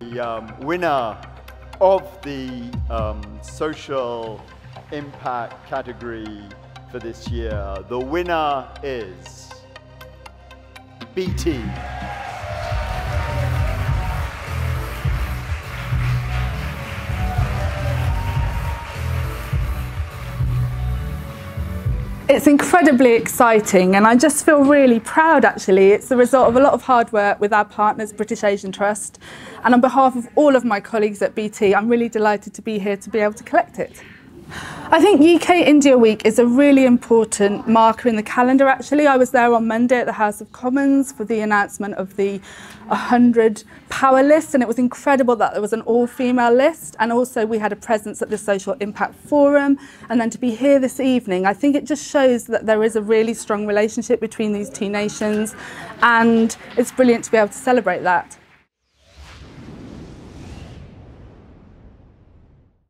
The winner of the social impact category for this year, the winner is BT. It's incredibly exciting, and I just feel really proud actually. It's the result of a lot of hard work with our partners, British Asian Trust, and on behalf of all of my colleagues at BT, I'm really delighted to be here to be able to collect it. I think UK India Week is a really important marker in the calendar actually. I was there on Monday at the House of Commons for the announcement of the 100 power list, and it was incredible that there was an all-female list, and also we had a presence at the Social Impact Forum, and then to be here this evening, I think it just shows that there is a really strong relationship between these two nations, and it's brilliant to be able to celebrate that.